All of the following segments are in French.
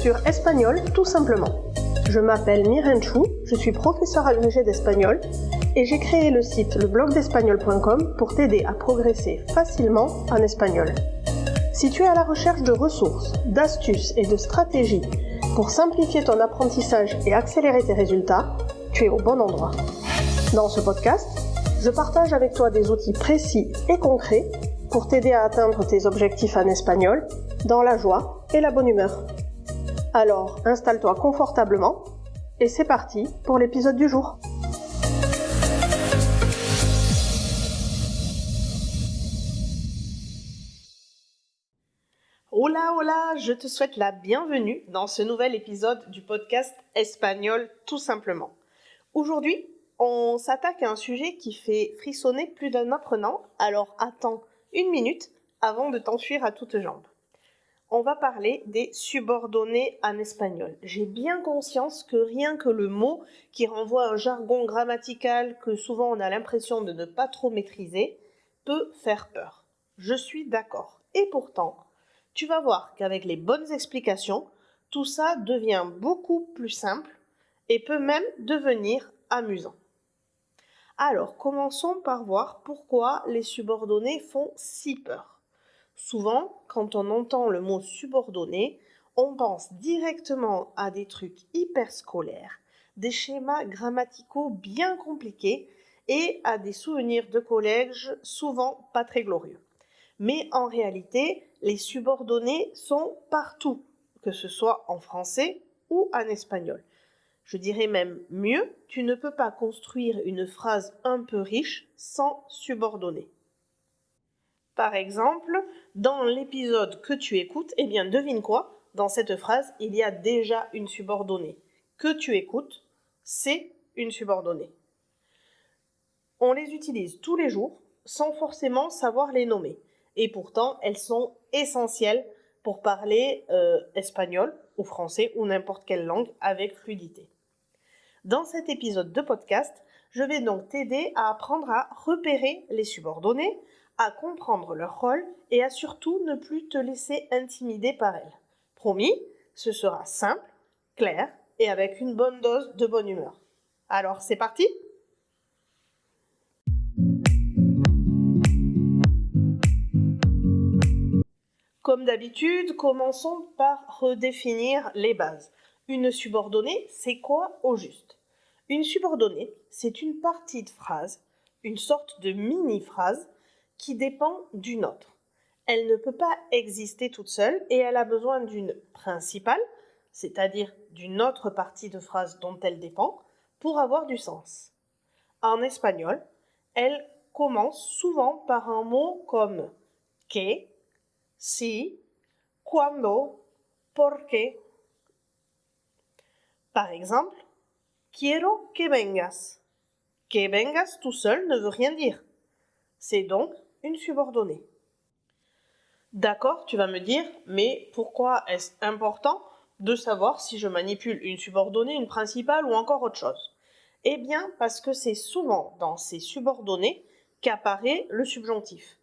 sur Espagnol tout simplement. Je m'appelle Miren Chou, je suis professeure agrégée d'espagnol et j'ai créé le site leblogdespagnol.com pour t'aider à progresser facilement en espagnol. Si tu es à la recherche de ressources, d'astuces et de stratégies pour simplifier ton apprentissage et accélérer tes résultats, tu es au bon endroit. Dans ce podcast, je partage avec toi des outils précis et concrets pour t'aider à atteindre tes objectifs en espagnol dans la joie et la bonne humeur. Alors, installe-toi confortablement et c'est parti pour l'épisode du jour. Hola, hola, je te souhaite la bienvenue dans ce nouvel épisode du podcast Espagnol tout simplement. Aujourd'hui, on s'attaque à un sujet qui fait frissonner plus d'un apprenant, alors attends une minute avant de t'enfuir à toutes jambes. On va parler des subordonnés en espagnol. J'ai bien conscience que rien que le mot qui renvoie à un jargon grammatical que souvent on a l'impression de ne pas trop maîtriser peut faire peur. Je suis d'accord. Et pourtant, tu vas voir qu'avec les bonnes explications, tout ça devient beaucoup plus simple et peut même devenir amusant. Alors, commençons par voir pourquoi les subordonnés font si peur. Souvent, quand on entend le mot subordonné, on pense directement à des trucs hyper scolaires, des schémas grammaticaux bien compliqués et à des souvenirs de collège souvent pas très glorieux. Mais en réalité, les subordonnés sont partout, que ce soit en français ou en espagnol. Je dirais même mieux, tu ne peux pas construire une phrase un peu riche sans subordonner. Par exemple, dans l'épisode que tu écoutes, devine quoi? Dans cette phrase, il y a déjà une subordonnée. Que tu écoutes, c'est une subordonnée. On les utilise tous les jours sans forcément savoir les nommer. Et pourtant, elles sont essentielles pour parler espagnol ou français ou n'importe quelle langue avec fluidité. Dans cet épisode de podcast, je vais donc t'aider à apprendre à repérer les subordonnés, à comprendre leur rôle et à surtout ne plus te laisser intimider par elles. Promis, ce sera simple, clair et avec une bonne dose de bonne humeur. Alors, c'est parti ? Comme d'habitude, commençons par redéfinir les bases. Une subordonnée, c'est quoi au juste ? Une subordonnée, c'est une partie de phrase, une sorte de mini-phrase qui dépend d'une autre. Elle ne peut pas exister toute seule et elle a besoin d'une principale, c'est-à-dire d'une autre partie de phrase dont elle dépend, pour avoir du sens. En espagnol, elle commence souvent par un mot comme que, si, cuando, por qué. Par exemple, quiero que vengas. Que vengas tout seul ne veut rien dire. C'est donc une subordonnée. D'accord, tu vas me dire, mais pourquoi est-ce important de savoir si je manipule une subordonnée, une principale ou encore autre chose ? Eh bien, parce que c'est souvent dans ces subordonnées qu'apparaît le subjonctif.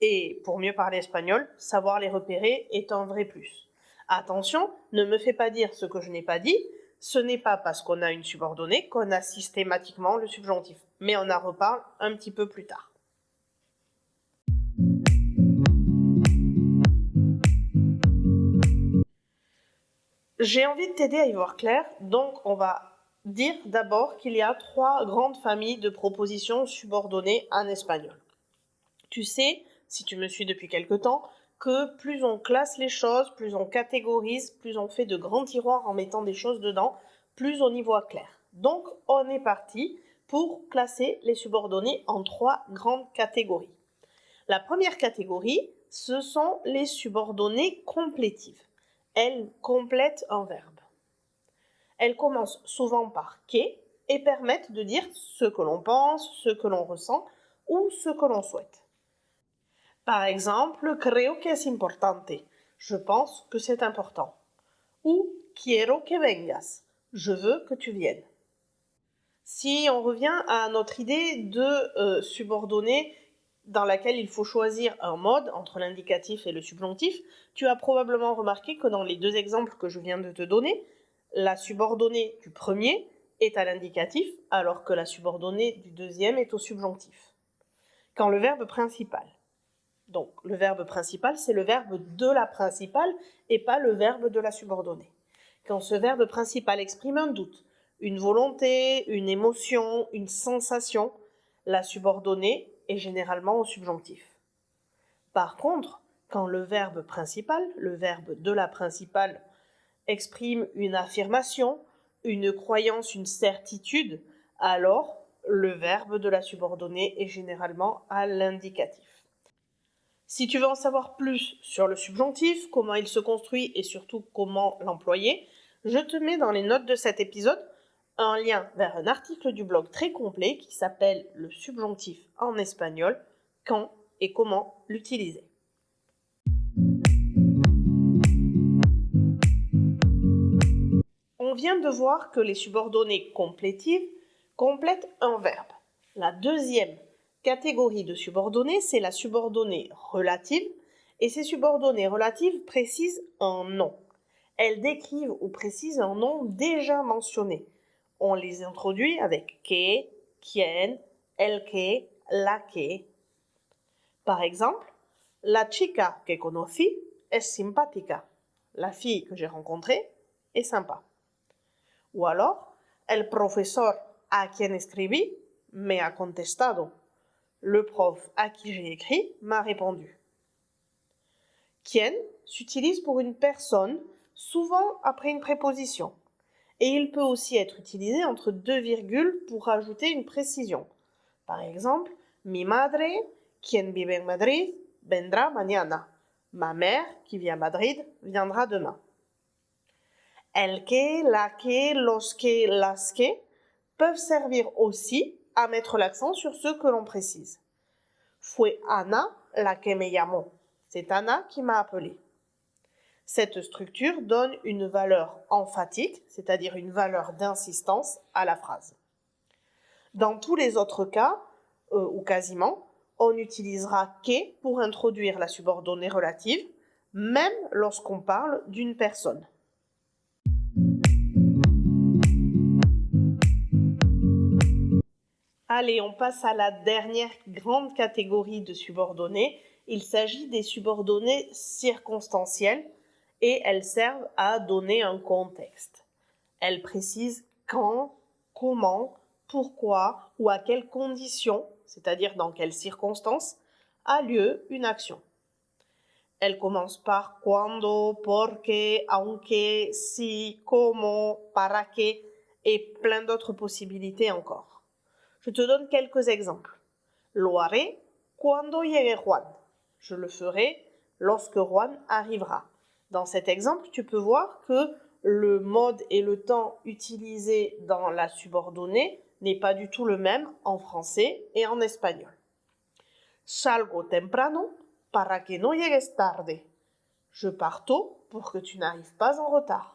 Et pour mieux parler espagnol, savoir les repérer est un vrai plus. Attention, ne me fais pas dire ce que je n'ai pas dit, ce n'est pas parce qu'on a une subordonnée qu'on a systématiquement le subjonctif. Mais on en reparle un petit peu plus tard. J'ai envie de t'aider à y voir clair, donc on va dire d'abord qu'il y a 3 grandes familles de propositions subordonnées en espagnol. Tu sais, si tu me suis depuis quelque temps, que plus on classe les choses, plus on catégorise, plus on fait de grands tiroirs en mettant des choses dedans, plus on y voit clair. Donc on est parti pour classer les subordonnés en 3 grandes catégories. La première catégorie, ce sont les subordonnées complétives. Elles complètent un verbe. Elles commencent souvent par que et permettent de dire ce que l'on pense, ce que l'on ressent ou ce que l'on souhaite. Par exemple, creo que es importante. Je pense que c'est important. Ou quiero que vengas. Je veux que tu viennes. Si on revient à notre idée de subordonner dans laquelle il faut choisir un mode entre l'indicatif et le subjonctif, tu as probablement remarqué que dans les deux exemples que je viens de te donner, la subordonnée du premier est à l'indicatif, alors que la subordonnée du deuxième est au subjonctif. Quand le verbe principal, donc le verbe principal, c'est le verbe de la principale et pas le verbe de la subordonnée. Quand ce verbe principal exprime un doute, une volonté, une émotion, une sensation, la subordonnée est généralement au subjonctif. Par contre, quand le verbe principal, le verbe de la principale, exprime une affirmation, une croyance, une certitude, alors le verbe de la subordonnée est généralement à l'indicatif. Si tu veux en savoir plus sur le subjonctif, comment il se construit et surtout comment l'employer, je te mets dans les notes de cet épisode un lien vers un article du blog très complet qui s'appelle Le subjonctif en espagnol, quand et comment l'utiliser. On vient de voir que les subordonnées complétives complètent un verbe. La deuxième catégorie de subordonnées, c'est la subordonnée relative, et ces subordonnées relatives précisent un nom. Elles décrivent ou précisent un nom déjà mentionné. On les introduit avec que, quien, el que, la que. Par exemple, la chica que conocí es simpática. La fille que j'ai rencontrée est sympa. Ou alors, el profesor a quien escribí me ha contestado. Le prof à qui j'ai écrit m'a répondu. Quien s'utilise pour une personne, souvent après une préposition. Et il peut aussi être utilisé entre deux virgules pour rajouter une précision. Par exemple, mi madre, quien vive en Madrid, vendrá mañana. Ma mère, qui vit à Madrid, viendra demain. El que, la que, los que, las que peuvent servir aussi à mettre l'accent sur ce que l'on précise. Fue Ana la que me llamó. C'est Anna qui m'a appelé. Cette structure donne une valeur emphatique, c'est-à-dire une valeur d'insistance à la phrase. Dans tous les autres cas, ou quasiment, on utilisera que pour introduire la subordonnée relative, même lorsqu'on parle d'une personne. Allez, on passe à la dernière grande catégorie de subordonnées. Il s'agit des subordonnées circonstancielles et elles servent à donner un contexte. Elles précisent quand, comment, pourquoi ou à quelles conditions, c'est-à-dire dans quelles circonstances, a lieu une action. Elles commencent par cuando, porque, aunque, si, como, para que et plein d'autres possibilités encore. Je te donne quelques exemples. Lo haré cuando llegue Juan. Je le ferai lorsque Juan arrivera. Dans cet exemple, tu peux voir que le mode et le temps utilisé dans la subordonnée n'est pas du tout le même en français et en espagnol. Salgo temprano para que no llegues tarde. Je pars tôt pour que tu n'arrives pas en retard.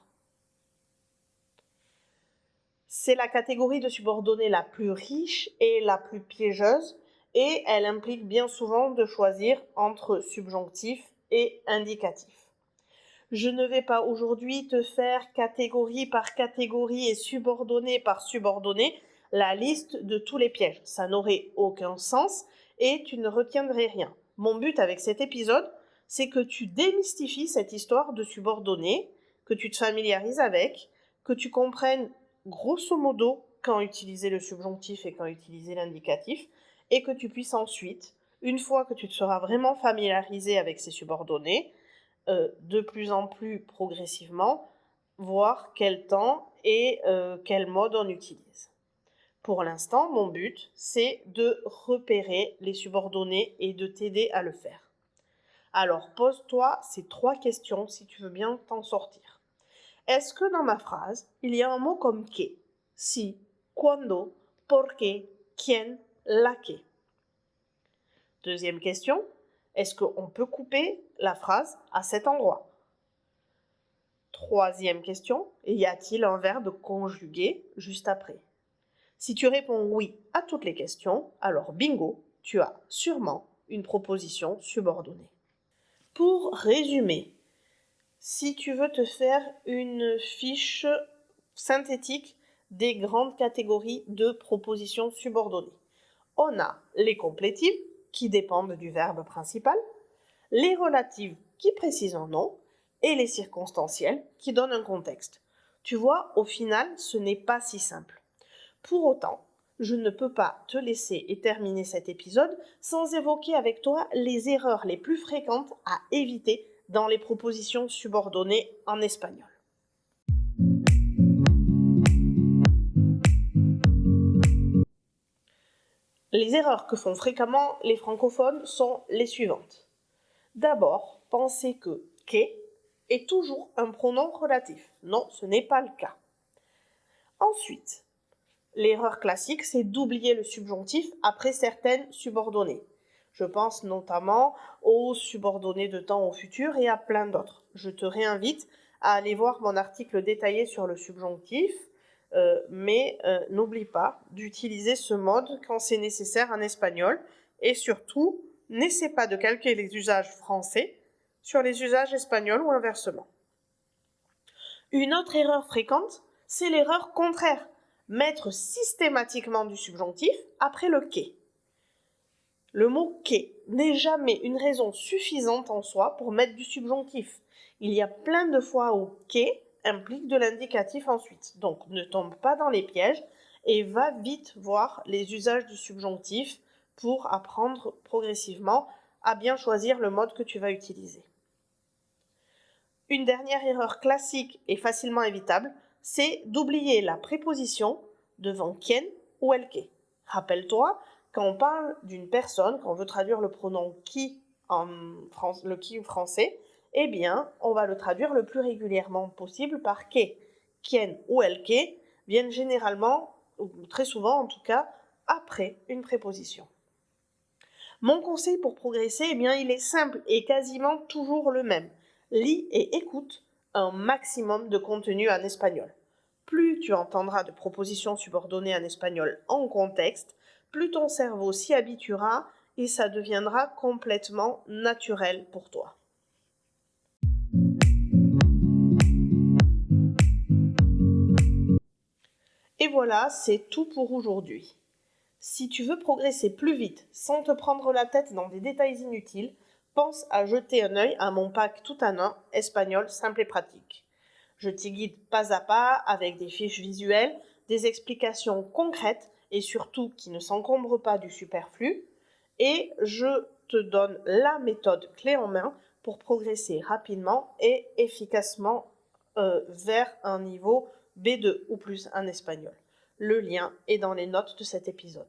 C'est la catégorie de subordonnées la plus riche et la plus piégeuse et elle implique bien souvent de choisir entre subjonctif et indicatif. Je ne vais pas aujourd'hui te faire catégorie par catégorie et subordonnée par subordonnée la liste de tous les pièges. Ça n'aurait aucun sens et tu ne retiendrais rien. Mon but avec cet épisode, c'est que tu démystifies cette histoire de subordonnée, que tu te familiarises avec, que tu comprennes grosso modo quand utiliser le subjonctif et quand utiliser l'indicatif, et que tu puisses ensuite, une fois que tu te seras vraiment familiarisé avec ces subordonnées, de plus en plus progressivement, voir quel temps et quel mode on utilise. Pour l'instant, mon but, c'est de repérer les subordonnées et de t'aider à le faire. Alors, pose-toi ces 3 questions si tu veux bien t'en sortir. Est-ce que dans ma phrase, il y a un mot comme que, si, cuando, porque, quien, la que? Deuxième question, est-ce qu'on peut couper la phrase à cet endroit? Troisième question, y a-t-il un verbe conjugué juste après? Si tu réponds oui à toutes les questions, alors bingo, tu as sûrement une proposition subordonnée. Pour résumer, si tu veux te faire une fiche synthétique des grandes catégories de propositions subordonnées, on a les complétives qui dépendent du verbe principal, les relatives qui précisent un nom et les circonstancielles qui donnent un contexte. Tu vois, au final, ce n'est pas si simple. Pour autant, je ne peux pas te laisser et terminer cet épisode sans évoquer avec toi les erreurs les plus fréquentes à éviter dans les propositions subordonnées en espagnol. Les erreurs que font fréquemment les francophones sont les suivantes. D'abord, penser que « que » est toujours un pronom relatif. Non, ce n'est pas le cas. Ensuite, l'erreur classique, c'est d'oublier le subjonctif après certaines subordonnées. Je pense notamment aux subordonnées de temps au futur et à plein d'autres. Je te réinvite à aller voir mon article détaillé sur le subjonctif, mais n'oublie pas d'utiliser ce mode quand c'est nécessaire en espagnol et surtout, n'essaie pas de calquer les usages français sur les usages espagnols ou inversement. Une autre erreur fréquente, c'est l'erreur contraire. Mettre systématiquement du subjonctif après le que. Le mot que n'est jamais une raison suffisante en soi pour mettre du subjonctif. Il y a plein de fois où que implique de l'indicatif ensuite. Donc ne tombe pas dans les pièges et va vite voir les usages du subjonctif pour apprendre progressivement à bien choisir le mode que tu vas utiliser. Une dernière erreur classique et facilement évitable, c'est d'oublier la préposition devant quien ou el que. Rappelle-toi, quand on parle d'une personne, quand on veut traduire le pronom qui le qui français, eh bien, on va le traduire le plus régulièrement possible par que. Quien ou el que viennent généralement, ou très souvent en tout cas, après une préposition. Mon conseil pour progresser, eh bien, il est simple et quasiment toujours le même. Lis et écoute un maximum de contenu en espagnol. Plus tu entendras de propositions subordonnées en espagnol en contexte, plus ton cerveau s'y habituera et ça deviendra complètement naturel pour toi. Et voilà, c'est tout pour aujourd'hui. Si tu veux progresser plus vite sans te prendre la tête dans des détails inutiles, pense à jeter un œil à mon pack tout en un espagnol simple et pratique. Je t'y guide pas à pas avec des fiches visuelles, des explications concrètes et surtout qui ne s'encombrent pas du superflu. Et je te donne la méthode clé en main pour progresser rapidement et efficacement vers un niveau B2 ou plus en espagnol. Le lien est dans les notes de cet épisode.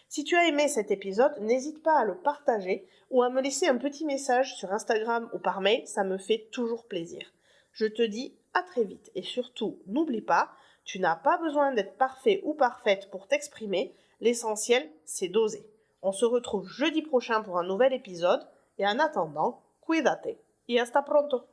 Si tu as aimé cet épisode, n'hésite pas à le partager ou à me laisser un petit message sur Instagram ou par mail, ça me fait toujours plaisir. Je te dis à très vite et surtout, n'oublie pas, tu n'as pas besoin d'être parfait ou parfaite pour t'exprimer, l'essentiel, c'est d'oser. On se retrouve jeudi prochain pour un nouvel épisode et en attendant, cuídate y hasta pronto.